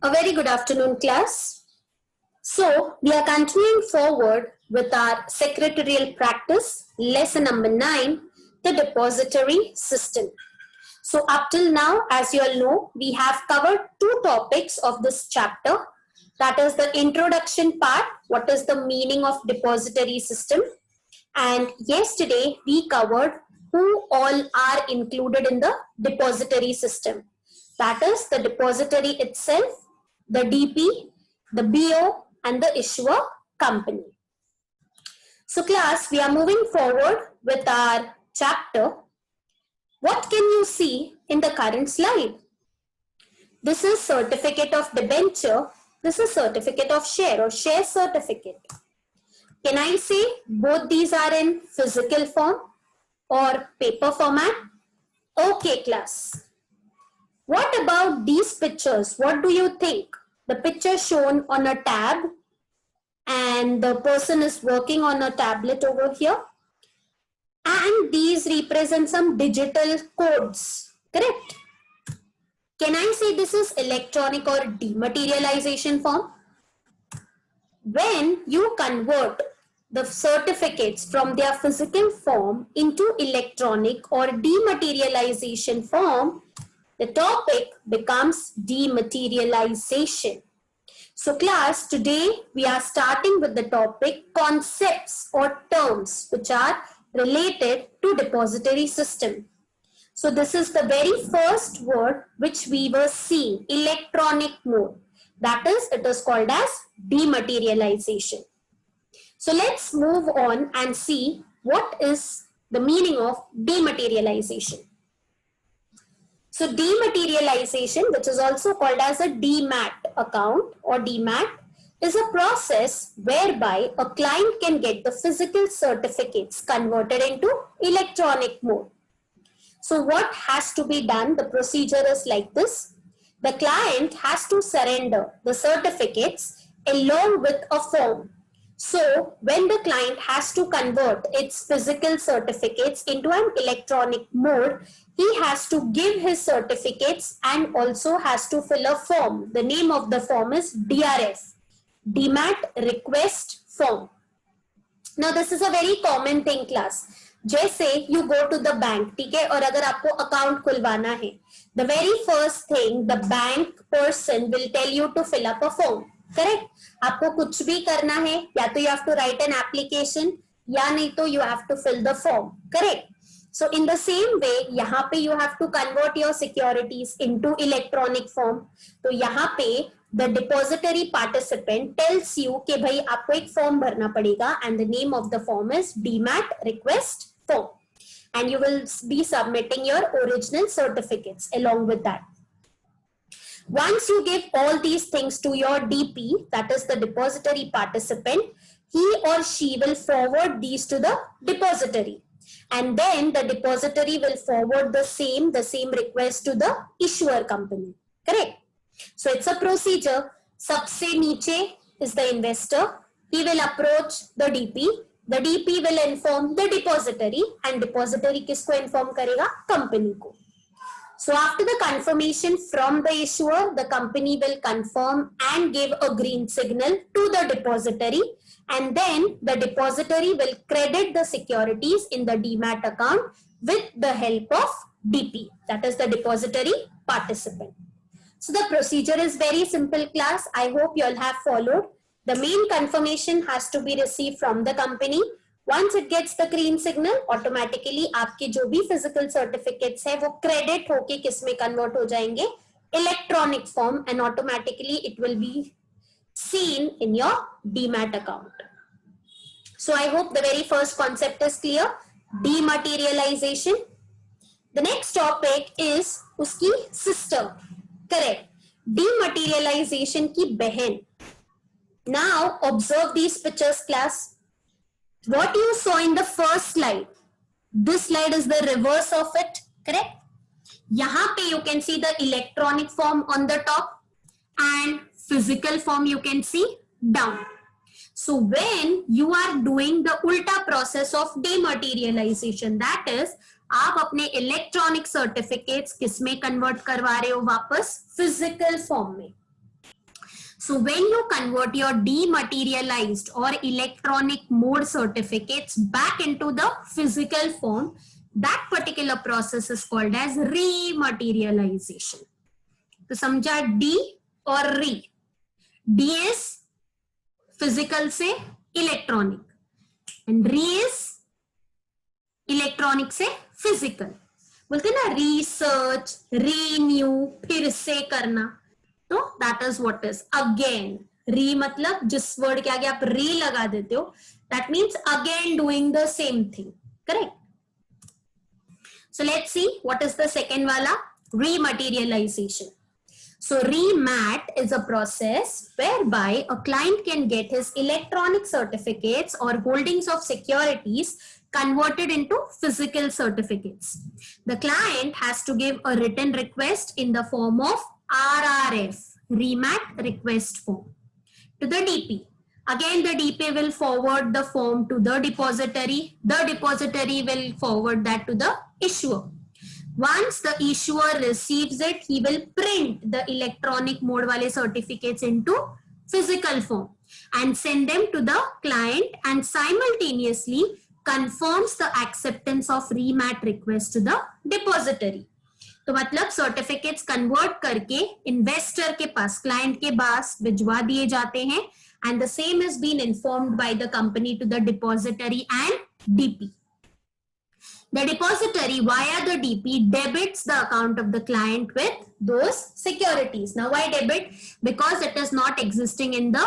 A very good afternoon, class. So, we are continuing forward with our secretarial practice, lesson number 9, the depository system. So, up till now, as you all know, we have covered two topics of this chapter. That is the introduction part, what is the meaning of depository system. And yesterday, we covered who all are included in the depository system. That is the depository itself, the DP, the BO, and the issuer company. So class, we are moving forward with our chapter. What can you see in the current slide? This is certificate of debenture. This is certificate of share or share certificate. Can I say both these are in physical form or paper format? Okay, class. What about these pictures? What do you think? The picture shown on a tab and the person is working on a tablet over here. And these represent some digital codes, correct? Can I say this is electronic or dematerialization form? When you convert the certificates from their physical form into electronic or dematerialization form, the topic becomes dematerialization. So class, today we are starting with the topic concepts or terms which are related to depository system. So this is the very first word which we were seeing, electronic mode. That is, it is called as dematerialization. So let's move on and see what is the meaning of dematerialization. So dematerialization, which is also called as a DMAT account or DMAT, is a process whereby a client can get the physical certificates converted into electronic mode. So what has to be done? The procedure is like this. The client has to surrender the certificates along with a form. So when the client has to convert its physical certificates into an electronic mode, he has to give his certificates and also has to fill a form. The name of the form is DRF, DMAT request form. Now this is a very common thing, class. जैसे you go to the bank, ठीक है, और अगर आपको account खुलवाना है, the very first thing the bank person will tell you to fill up a form, correct? आपको कुछ भी करना है, या तो you have to write an application, या नहीं तो you have to fill the form, correct? So in the same way, यहाँ पे you have to convert your securities into electronic form. तो यहाँ पे the depository participant tells you कि भाई आपको एक form भरना पड़ेगा and the name of the form is DMAT request form. And you will be submitting your original certificates along with that. Once you give all these things to your DP, that is the depository participant, he or she will forward these to the depository. And then the depository will forward the same request to the issuer company. Correct? So it's a procedure. Sabse niche is the investor. He will approach the DP. The DP will inform the depository and depository kisko inform karega? Company ko. So after the confirmation from the issuer, the company will confirm and give a green signal to the depository, and then the depository will credit the securities in the DMAT account with the help of DP, that is the depository participant. So the procedure is very simple, class. I hope you all have followed. The main confirmation has to be received from the company. Once it gets the green signal, automatically आपके जो भी physical certificates है वो credit होके किस में convert हो जाएंगे? Electronic form, and automatically it will be seen in your DMAT account. So I hope the very first concept is clear. Dematerialization. The next topic is उसकी sister. Correct. Dematerialization की बहन. Now observe these pictures, class. What you saw in the first slide, this slide is the reverse of it, correct? यहाँ पे you can see the electronic form on the top and physical form you can see down. So when you are doing the ulta process of dematerialization, that is, आप अपने electronic certificates किस में convert करवा रहे हो वापस? Physical form में. So when you convert your dematerialized or electronic mode certificates back into the physical form, that particular process is called as rematerialization. तो समझा D और re. D is physical से electronic and re is electronic से physical. बोलते ना research, renew, फिर से करना, तो that is what is again. री मतलब जिस वर्ड के आगे आप री लगा देते हो, that means again doing the same thing. Correct. So let's see what is the second वाला, rematerialization. So remat is a process whereby a client can get his electronic certificates or holdings of securities converted into physical certificates. The client has to give a written request in the form of RRF, remat request form, to the DP. Again, the DP will forward the form to the depository. The depository will forward that to the issuer. Once the issuer receives it, he will print the electronic mode wale certificates into physical form and send them to the client, and simultaneously confirms the acceptance of remat request to the depository. तो मतलब certificates convert करके investor के पास, client के पास भिजवा दिए जाते हैं, and the same is being informed by the company to the depository and DP. The depository via the DP debits the account of the client with those securities. Now why debit? Because it is not existing in the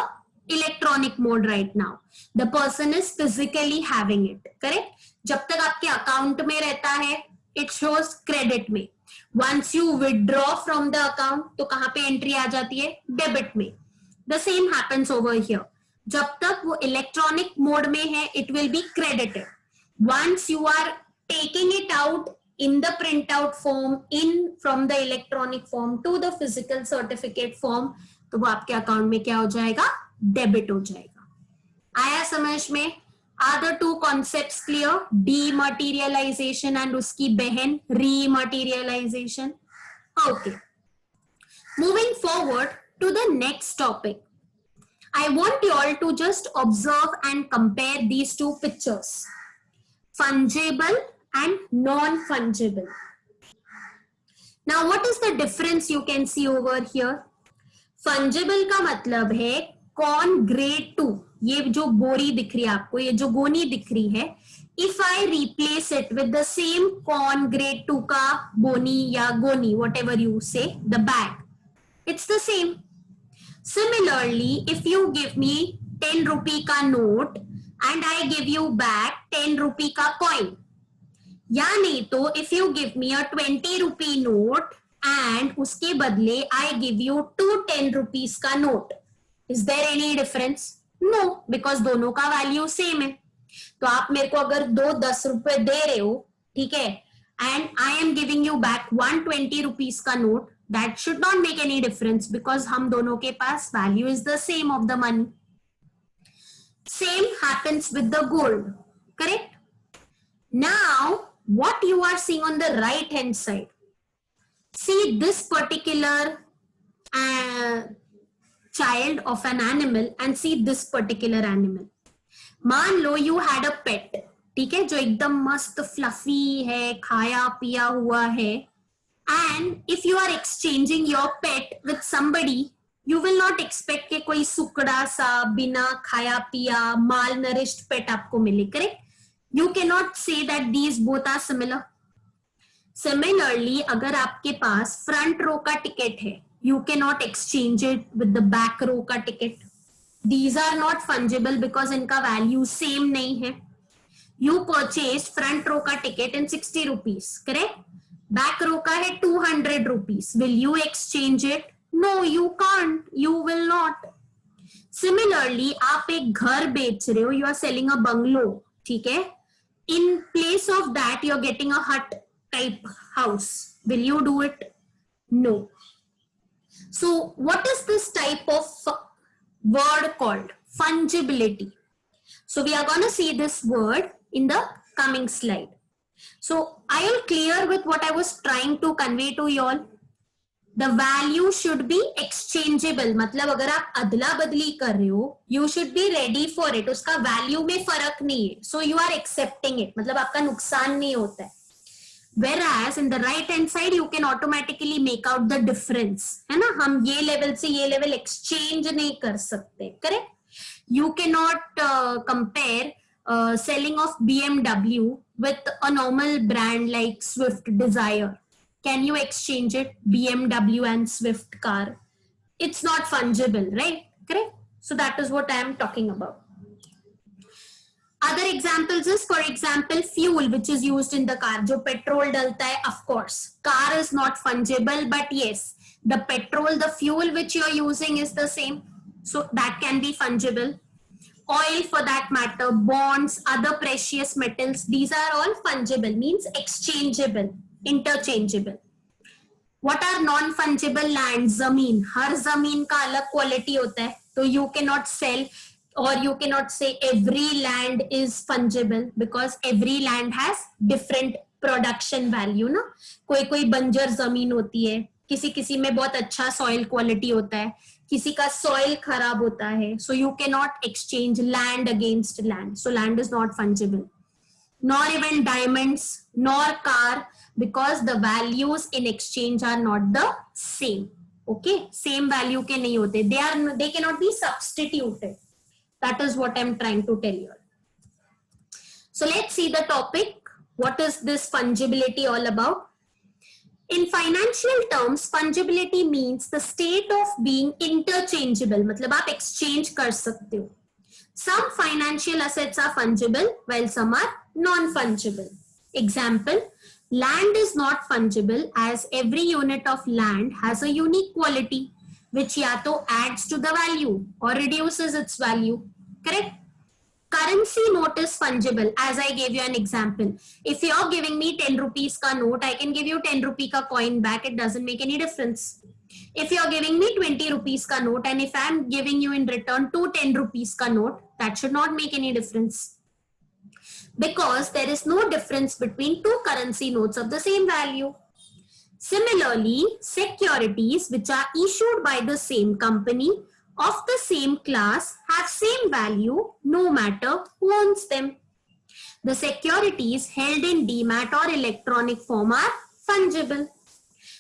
electronic mode right now. The person is physically having it. Correct? जब तक आपके account में रहता है, it shows credit में. Once you withdraw from the account, तो कहाँ पे एंट्री आ जाती है? डेबिट में. The same happens over here. जब तक वो इलेक्ट्रॉनिक मोड में है, it will be credited. Once you are taking it out in the printout form, in from the electronic form to the physical certificate form, तो वो आपके account में क्या हो जाएगा? डेबिट हो जाएगा. आया समझ में? Are the two concepts clear? Dematerialization and उसकी बहन rematerialization. Okay. Moving forward to the next topic, I want you all to just observe and compare these two pictures. Fungible and non-fungible. Now what is the difference you can see over here? Fungible का मतलब है corn grade 2, ये जो बोरी दिख रही है आपको, ये जो गोनी दिख रही है, if I replace it with the same corn grade 2 का बोनी या गोनी, whatever you say, the bag, it's the same. Similarly, if you give me 10 rupee का note and I give you back 10 rupee का coin, या नहीं तो if you give me a 20 rupee note and उसके बदले I give you 2 10 rupees का note, is there any difference? No, because दोनों का वैल्यू सेम है. तो आप मेरे को अगर 2 10 रुपए दे रहे हो, ठीक है, and I am giving you back 120 rupees का note, that should not make any difference because हम दोनों के पास value is the same of the money. Same happens with the gold, correct? Now what you are seeing on the right hand side, see this particular child of an animal and see this particular animal. मान लो you had a pet, ठीक है, जो एकदम मस्त fluffy है, खाया पिया हुआ है, and if you are exchanging your pet with somebody, you will not expect कि कोई सुकड़ा सा बिना खाया पिया malnourished pet आपको मिले, correct? You cannot say that these both are similar. Similarly, अगर आपके पास front row का ticket है, you cannot exchange it with the back row का ticket. These are not fungible because इनका value same नहीं है. You purchased front row का ticket in 60 rupees, correct? Back row का है 200 rupees. Will you exchange it? No, you can't. You will not. Similarly, आप एक घर बेच रहे हो, you are selling a bungalow, ठीक है? In place of that, you are getting a hut type house. Will you do it? No. So what is this type of word called? Fungibility. So we are going to see this word in the coming slide. So are you clear with what I was trying to convey to you all? The value should be exchangeable. मतलब अगर आप अदला बदली कर रहे हो, you should be ready for it. उसका value में फर्क नहीं है, so you are accepting it. मतलब आपका नुकसान नहीं होता है. Whereas in the right hand side you can automatically make out the difference, है ना. हम ये लेवल से ये लेवल exchange नहीं कर सकते, correct? You cannot compare selling of BMW with a normal brand like Swift Desire. Can you exchange it? BMW and Swift car. It's not fungible, right? Correct? So that is what I am talking about. Other examples is, for example, fuel which is used in the car. जो petrol डलता है, of course. Car is not fungible, but yes, the petrol, the fuel which you are using is the same. So that can be fungible. Oil for that matter, bonds, other precious metals, these are all fungible, means exchangeable, interchangeable. What are non-fungible lands? Zameen. हर जमीन का अलग quality होता है, तो you cannot sell or you cannot say every land is fungible because every land has different production value ना. कोई कोई बंजर जमीन होती है, किसी किसी में बहुत अच्छा soil quality होता है, किसी का soil खराब होता है, so you cannot exchange land against land. So land is not fungible. Nor even diamonds, nor car, because the values in exchange are not the same. Okay, same value के नहीं होते. They cannot be substituted. That is what I'm trying to tell you. So let's see the topic. What is this fungibility all about? In financial terms, fungibility means the state of being interchangeable. मतलब आप exchange कर सकते हो. Some financial assets are fungible while some are non-fungible. Example, land is not fungible as every unit of land has a unique quality which या तो adds to the value or reduces its value. Correct? Currency note is fungible as I gave you an example. If you're giving me 10 rupees ka note, I can give you 10 rupee ka coin back. It doesn't make any difference. If you're giving me 20 rupees ka note and if I'm giving you in return 10 rupees ka note, that should not make any difference. Because there is no difference between two currency notes of the same value. Similarly, securities which are issued by the same company of the same class have same value no matter who owns them. The securities held in demat or electronic form are fungible.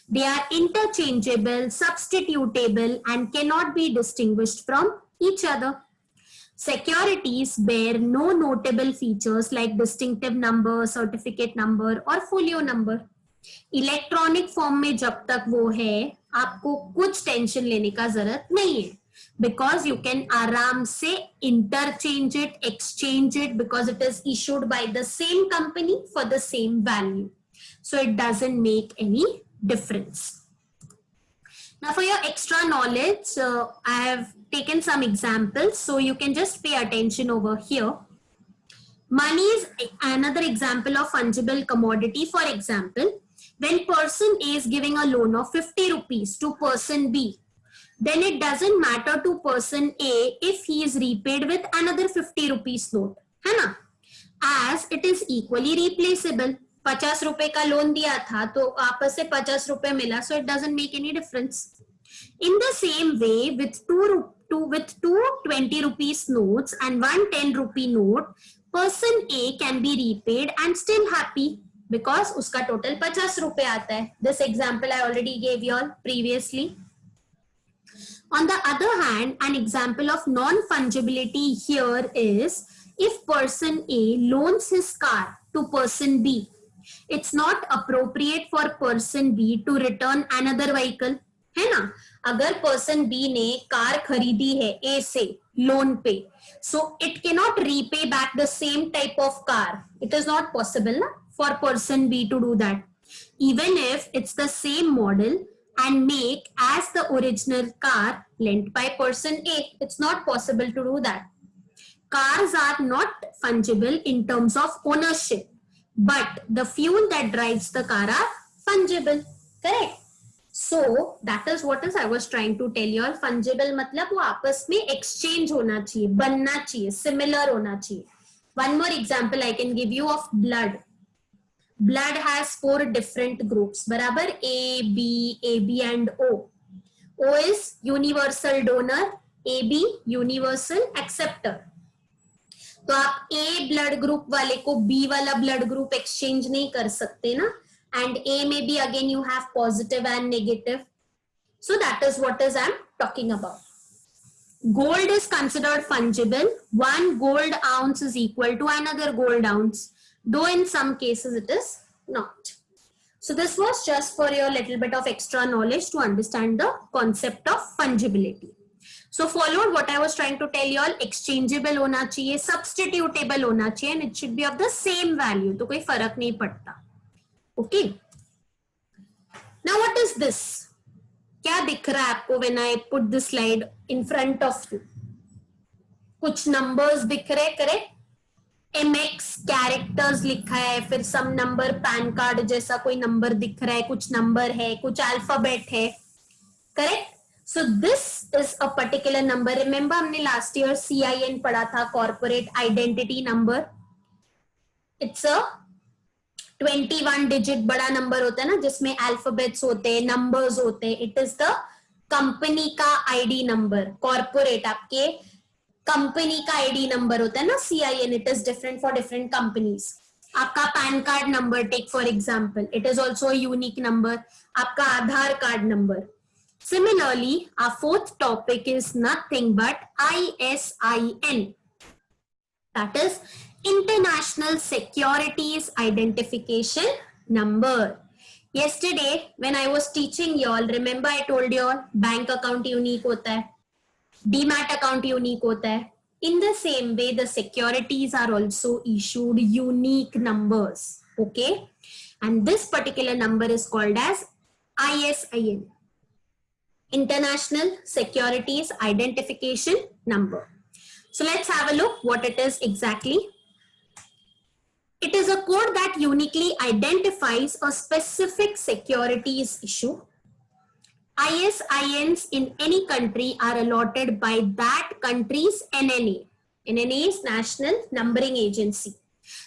They are interchangeable, substitutable, and cannot be distinguished from each other. Securities bear no notable features like distinctive number, certificate number, or folio number. Electronic form में जब तक वो है, आपको कुछ tension लेने का जरूरत नहीं है, because you can आराम से interchange it, exchange it, because it is issued by the same company for the same value. So it doesn't make any difference. Now for your extra knowledge, I have taken some examples, so you can just pay attention over here. Money is another example of fungible commodity. For example, when person A is giving a loan of 50 rupees to person B, then it doesn't matter to person A if he is repaid with another 50 rupees note, है ना? As it is equally replaceable. 50 रुपए का loan दिया था तो आपस से 50 रुपए मिला, so it doesn't make any difference. In the same way, with two 20 rupees notes and one 10 rupee note, person A can be repaid and still happy because उसका total 50 रुपए आता है. This example I already gave you all previously. On the other hand, an example of non-fungibility here is if person A loans his car to person B, it's not appropriate for person B to return another vehicle, है ना? अगर person B ने car खरीदी है A से loan पे, so it cannot repay back the same type of car. It is not possible na, for person B to do that. Even if it's the same model and make as the original car lent by person A, it's not possible to do that. Cars are not fungible in terms of ownership, but the fuel that drives the car are fungible. Correct? So that is what I was trying to tell you. Fungible मतलब वो आपस में exchange होना चाहिए, बनना चाहिए, similar होना चाहिए. One more example I can give you of blood. blood has 4 different groups, बराबर, AB and O. O is universal donor, AB universal acceptor. तो आप A ब्लड ग्रुप वाले को B वाला ब्लड ग्रुप एक्सचेंज नहीं कर सकते ना, and A में भी again you have positive and negative. So that is what is I'm talking about. Gold is considered fungible. 1 gold ounce is equal to another gold ounce, though in some cases it is not. So this was just for your little bit of extra knowledge to understand the concept of fungibility. So followed what I was trying to tell you all, exchangeable होना चाहिए, substitutable होना चाहिए, and it should be of the same value. तो कोई फर्क नहीं पड़ता. Okay. Now what is this? क्या दिख रहा है आपको when I put this slide in front of you? कुछ numbers दिख रहे, करेक्ट? MX कैरेक्टर्स लिखा है, फिर सम नंबर पैन कार्ड जैसा कोई नंबर दिख रहा है, कुछ नंबर है, कुछ अल्फाबेट है, correct? So this is a particular number. Remember हमने लास्ट ईयर CIN पढ़ा था, corporate identity number. It's a 21 digit बड़ा नंबर होता है ना, जिसमें अल्फाबेट्स होते हैं, नंबर्स होते हैं. इट इज द कंपनी का आईडी नंबर. कॉर्पोरेट आपके कंपनी का आईडी नंबर होता है ना, CIN. It is different for different companies. आपका PAN card number, take for example, it is also a unique number. आपका Aadhaar card number. Similarly, our fourth topic is nothing but ISIN. That is International Securities Identification Number. Yesterday, when I was teaching you all, remember I told you all bank account unique होता है, Demat account unique होता है. In the same way, the securities are also issued unique numbers. Okay, and this particular number is called as ISIN. International Securities Identification Number. So let's have a look what it is exactly. It is a code that uniquely identifies a specific securities issue. ISINs in any country are allotted by that country's NNA. NNA is National Numbering Agency.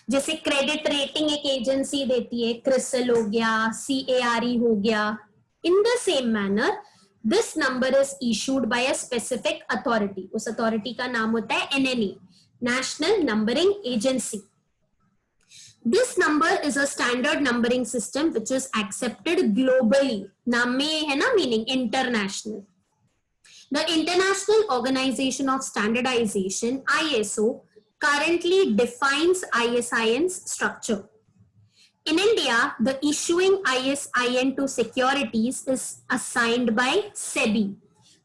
जैसे credit rating एक agency देती है, क्रिसल हो गया, CARE हो गया. In the same manner, this number is issued by a specific authority. उस authority का नाम होता है NNA, National Numbering Agency. This number is a standard numbering system which is accepted globally. नाम में है ना meaning international. The International Organization of Standardization, ISO, currently defines ISIN's structure. In India, the issuing ISIN to securities is assigned by SEBI.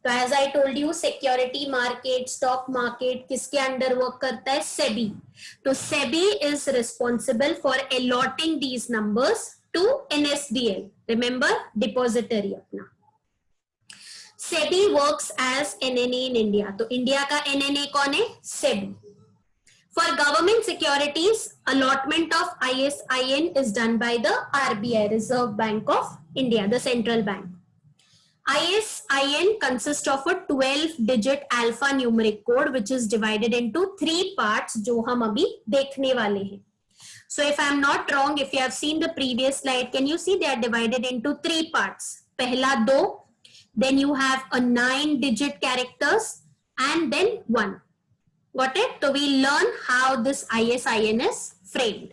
So as I told you, security market, stock market, किसके under work करता है? SEBI. तो SEBI is responsible for allotting these numbers to NSDL. Remember, depository अपना. SEBI works as NNA in India. तो India का NNA कौन है? SEBI. For government securities, allotment of ISIN is done by the RBI, Reserve Bank of India, the central bank. ISIN consists of a 12-digit alphanumeric code which is divided into 3 parts, जो हम अभी देखने वाले हैं. So if I am not wrong, if you have seen the previous slide, can you see they are divided into 3 parts? पहला 2, then you have a 9-digit characters, and then 1. Got it? So we learn how this ISIN is framed.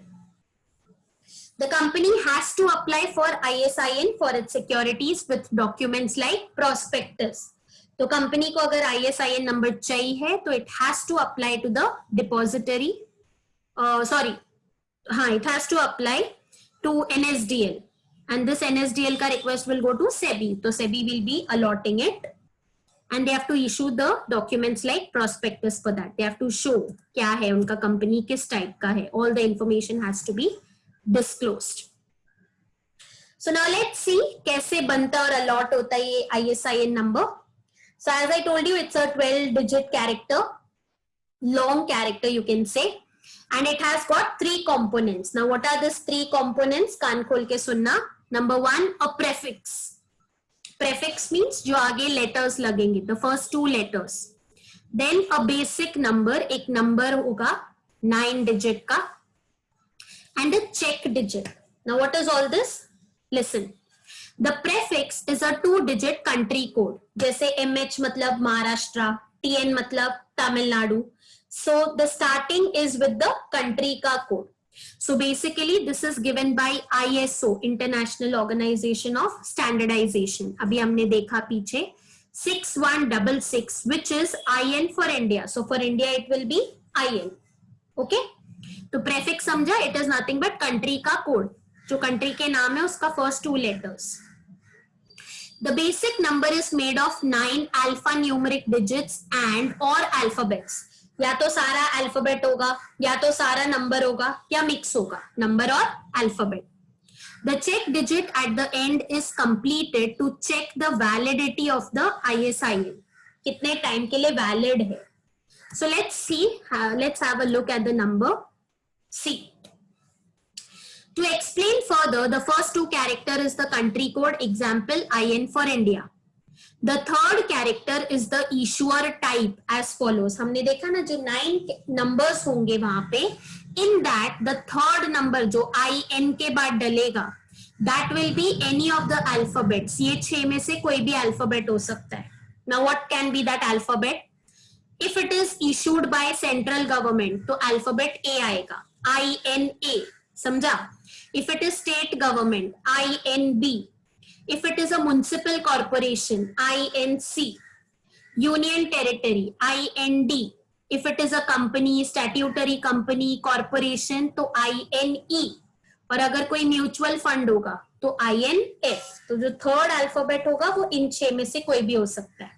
The company has to apply for ISIN for its securities with documents like prospectus. तो company को अगर ISIN number चाहिए तो it has to apply to the depository. It has to apply to NSDL, and this NSDL का request will go to SEBI. So SEBI will be allotting it. And they have to issue the documents like prospectus for that. They have to show क्या है उनका company किस type का है. All the information has to be disclosed. So now let's see कैसे बनता और allot होता है ये ISIN number. So as I told you, it's a 12-digit character, long character you can say, and it has got 3 components. Now what are these 3 components? कान खोल के सुनना. Number 1, a prefix. Prefix means जो आगे letters लगेंगे, the first 2 letters. Then a basic number, एक number होगा 9 digit का, and a check digit. Now what is all this? Listen. The prefix is a 2-digit country code. जैसे MH मतलब Maharashtra, TN मतलब Tamil Nadu. So the starting is with the country का code. So basically this is given by ISO, International Organization of Standardization. अभी हमने देखा पीछे 6166, which is IN for India. So for India it will be IN. Okay? तो prefix समझा, it is nothing but country का code. जो country के नाम है उसका first 2 letters. The basic number is made of 9 alphanumeric digits and or alphabets. या तो सारा अल्फाबेट होगा, या तो सारा नंबर होगा, या मिक्स होगा नंबर और alphabet. The check digit at the end is completed to check the validity of the ISIN. कितने टाइम के लिए वैलिड है. So let's see, let's have a look at the number C. To explain further, the first 2 character is the country code, example IN for India. The third character is the issuer type as follows. हमने देखा ना जो 9 numbers होंगे वहां पे, in that the third number जो IN के बाद डलेगा, that will be any of the alphabets. ये 6 में से कोई भी alphabet हो सकता है. Now what can be that alphabet? If it is issued by central government, तो alphabet A आएगा, INA. समझा? If it is state government, INB. If it is a municipal corporation, INC. Union territory, IND. If it is a company, statutory company, corporation, तो INE. और अगर कोई mutual fund होगा तो INF. तो जो थर्ड अल्फाबेट होगा वो इन 6 में से कोई भी हो सकता है.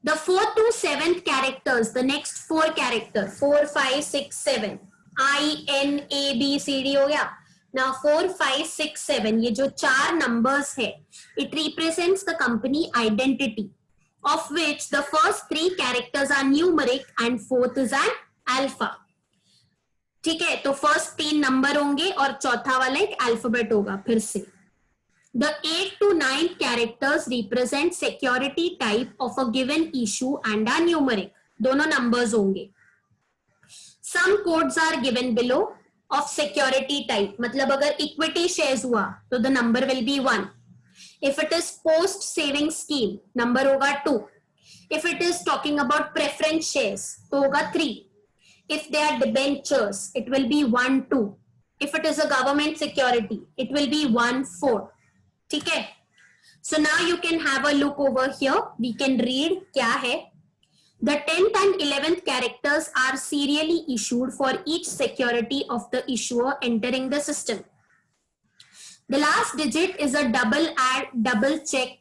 The 4th to 7th characters, the next 4 character, 4, 5, 6, 7. INABCD हो गया. Now 4, 5, 6, 7 ये जो 4 numbers है, it represents the company identity, of which the first 3 characters are numeric and 4th is an alpha. ठीक है, तो first 3 number होंगे और चौथा वाला एक alphabet होगा फिर से. The 8 to 9 characters represent security type of a given issue and are numeric. दोनों numbers होंगे. Some codes are given below of security type. मतलब अगर equity shares हुआ तो the number will be 1. If it is post saving scheme, number होगा 2. If it is talking about preference shares, तो होगा 3. If they are debentures, it will be 1, 2. If it is a government security, it will be 1, 4. ठीक है? So now you can have a look over here. We can read क्या है. The 10th and 11th characters are serially issued for each security of the issuer entering the system. The last digit is a double add double check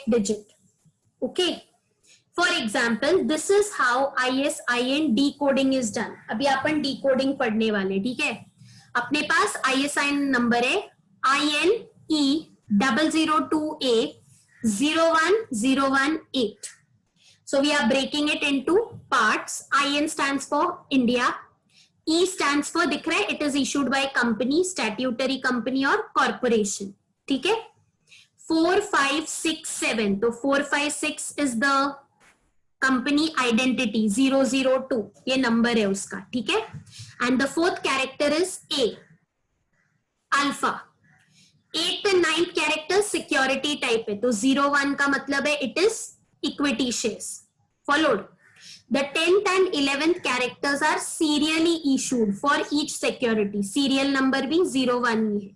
digit. Okay. For example, this is how ISIN decoding is done. अभी अपन decoding पढ़ने वाले, ठीक है? अपने पास ISIN number है INE 002A 01018. So we are breaking it into parts. IN stands for India. E stands for, दिख रहा है, it is issued by company, statutory company और corporation. ठीक है? 4, 5, 6, 7. तो 4, 5, 6 is the company identity 002. ये number है उसका, ठीक है? And the 4th character is A. Alpha. 8th and 9th character security type है. तो 01 का मतलब है it is equity shares. Followed. The 10th and 11th characters are serially issued for each security. Serial number भी 01 ही है.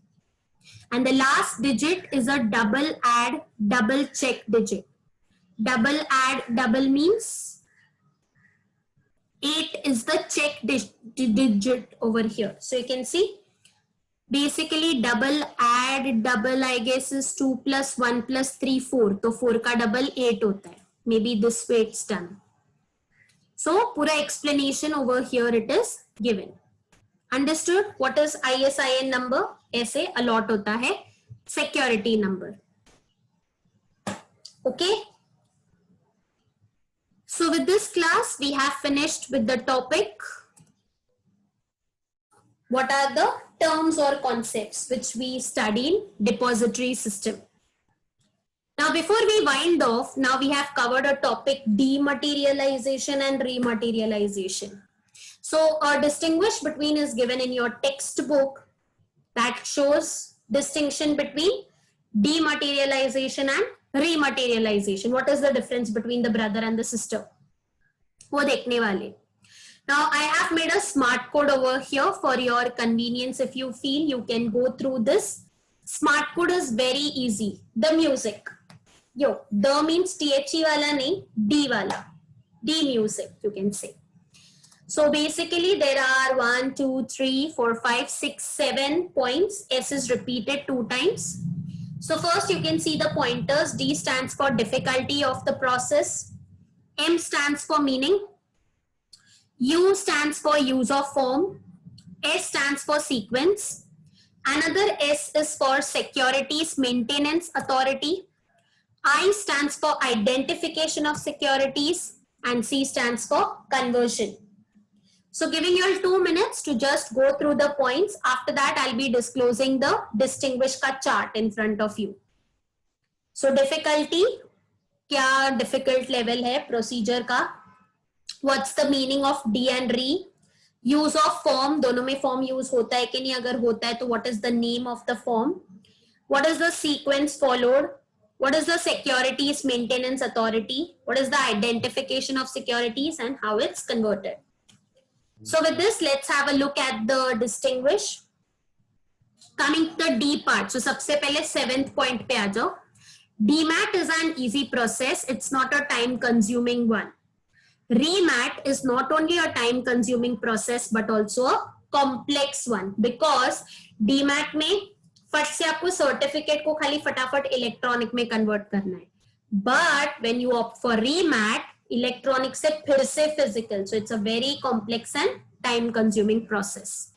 And the last digit is a double add double check digit. Double add double means 8 is the check digit over here. So you can see basically double add double I guess is 2 plus 1 plus 3 4. तो 4 का double 8 होता है. Maybe this way it's done. So पूरा explanation over here it is given. Understood? What is ISIN number? ऐसे allot होता है security number. Okay. So with this class we have finished with the topic. What are the terms or concepts which we study in depository system? Now before we wind off, now we have covered a topic dematerialization and rematerialization. So distinguish between is given in your textbook, that shows distinction between dematerialization and rematerialization. What is the difference between the brother and the sister? वो देखने वाले. Now I have made a smart code over here for your convenience. If you feel you can go through this. Smart code is very easy. The music. Yo, the means THE wala nahi, D wala. D music, you can say. So basically there are 1, 2, 3, 4, 5, 6, 7 points. S is repeated 2 times. So first you can see the pointers. D stands for difficulty of the process. M stands for meaning. U stands for use of form. S stands for sequence. Another S is for securities maintenance authority. I stands for identification of securities. And C stands for conversion. So giving you all 2 minutes to just go through the points. After that, I'll be disclosing the distinguish ka chart in front of you. So difficulty, kya difficult level hai procedure ka? What's the meaning of D and re? Use of form, दोनों में form use होता है कि नहीं? अगर होता है तो what is the name of the form? What is the sequence followed? What is the securities maintenance authority? What is the identification of securities and how it's converted? So with this, let's have a look at the distinguish. Coming to the D part. So सबसे पहले 7th point पे आ जाओ. DMAT is an easy process. It's not a time consuming one. Remat is not only a time consuming process but also a complex one, because DMAT में फट से आपको certificate को खाली फटाफट इलेक्ट्रॉनिक में कन्वर्ट करना है. But when you opt for remat, electronic से फिर से physical. So it's a very complex and time consuming process.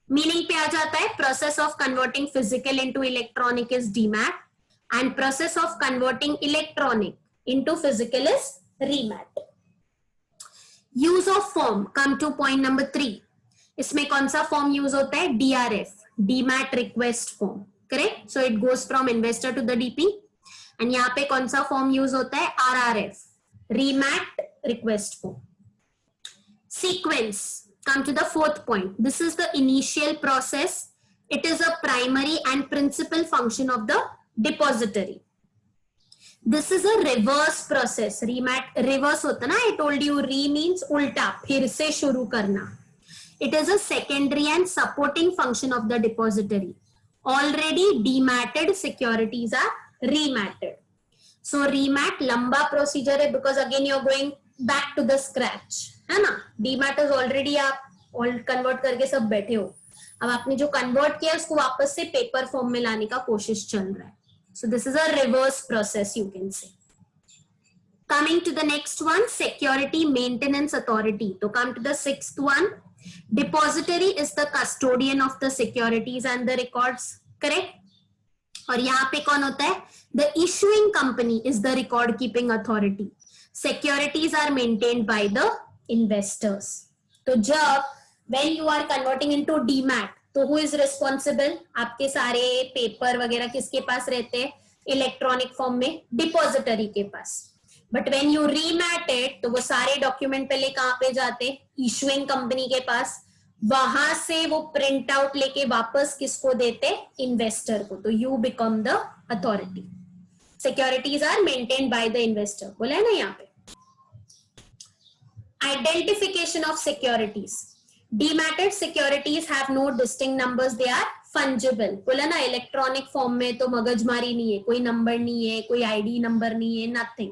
Meaning पे आ जाता है, process of converting physical into electronic is DMAT and process of converting electronic into physical is remat. Use of form, come to point number 3. इसमें कौन सा form use होता है? DRF, DMAT request form, correct? So it goes from investor to the DP. And यहाँ पे कौन सा form use होता है? RRF, remat request form. Sequence, come to the 4th point. This is the initial process. It is a primary and principal function of the depository. This is a reverse process. Remat reverse होता ना? I told you re means उल्टा, फिर से शुरू करना. It is a secondary and supporting function of the depository. Already dematted securities are rematted. So remat लंबा procedure है because again you are going back to the scratch, है ना? Demat is already आप convert करके सब बैठे हो. अब आपने जो convert किया उसको वापस से paper form में लाने का कोशिश चल रहा है. So this is a reverse process, you can say. Coming to the next one, security maintenance authority. So come to the 6th one. Depository is the custodian of the securities and the records, correct? और यहाँ पे कौन होता है? The issuing company is the record keeping authority. Securities are maintained by the investors. तो जब when you are converting into DMAT, तो who is responsible? आपके सारे पेपर वगैरह किसके पास रहते हैं? इलेक्ट्रॉनिक फॉर्म में डिपॉजिटरी के पास. बट व्हेन यू रीमैट इट, तो वो सारे डॉक्यूमेंट पहले कहाँ पे जाते? इशुइंग कंपनी के पास. वहां से वो प्रिंट आउट लेके वापस किसको देते? इन्वेस्टर को. तो you become the authority. Securities are maintained by the investor. बोला है ना यहाँ पे. Identification of securities. Dematted securities have no distinct numbers, they are fungible. बोला ना इलेक्ट्रॉनिक फॉर्म में तो मगजमारी नहीं है, कोई नंबर नहीं है, कोई आईडी नंबर नहीं है, नथिंग.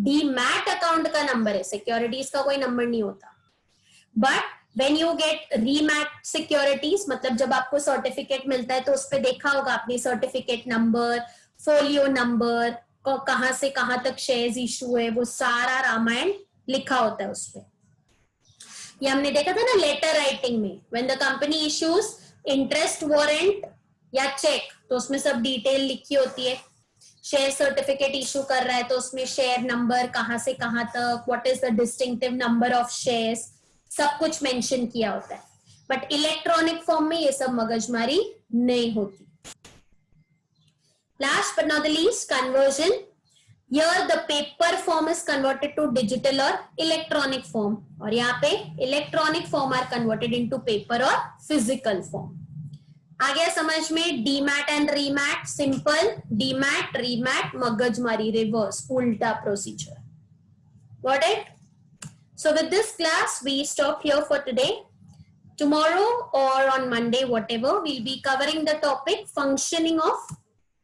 डीमैट अकाउंट का नंबर है, सिक्योरिटीज का कोई नंबर नहीं होता. But when you get remat securities, मतलब जब आपको सर्टिफिकेट मिलता है तो उस पर देखा होगा आपने सर्टिफिकेट नंबर, फोलियो नंबर, कहां से कहां तक शेयर्स इशू है, वो सारा रामायण लिखा होता है उस पर. ये हमने देखा था ना लेटर राइटिंग में. When the company issues interest warrant या चेक, तो उसमें सब डिटेल लिखी होती है. शेयर सर्टिफिकेट इशू कर रहा है तो उसमें शेयर नंबर कहां से कहां तक, what is the distinctive number of shares, सब कुछ मेंशन किया होता है. बट इलेक्ट्रॉनिक फॉर्म में ये सब मगजमारी नहीं होती. Last but not the least, conversion. Here the paper form is converted to digital or electronic form, और यहाँ पे electronic form are converted into paper or physical form. आ गया समझ में? Demat and remat simple, demat remat मगजमारी reverse उल्टा procedure. Got it? So with this class we stop here for today. Tomorrow or on Monday, whatever, we'll be covering the topic functioning of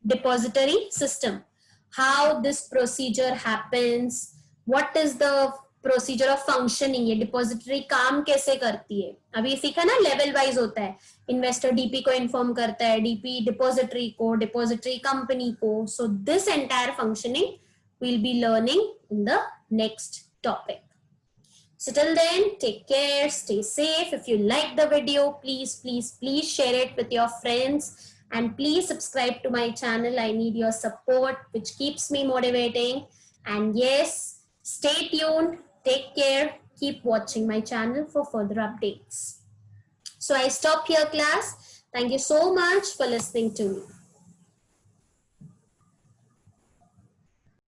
depository system. How this procedure happens, what is the procedure of functioning, ये depository काम कैसे करती है. अभी सीखा ना, level wise होता है. Investor DP को inform करता है, DP depository को, depository company को. So this entire functioning we'll be learning in the next topic. So till then, take care, stay safe. If you like the video, please share it with your friends and please subscribe to my channel. I need your support, which keeps me motivating. And yes, stay tuned, take care, keep watching my channel for further updates. So I stop here, class. Thank you so much for listening to me.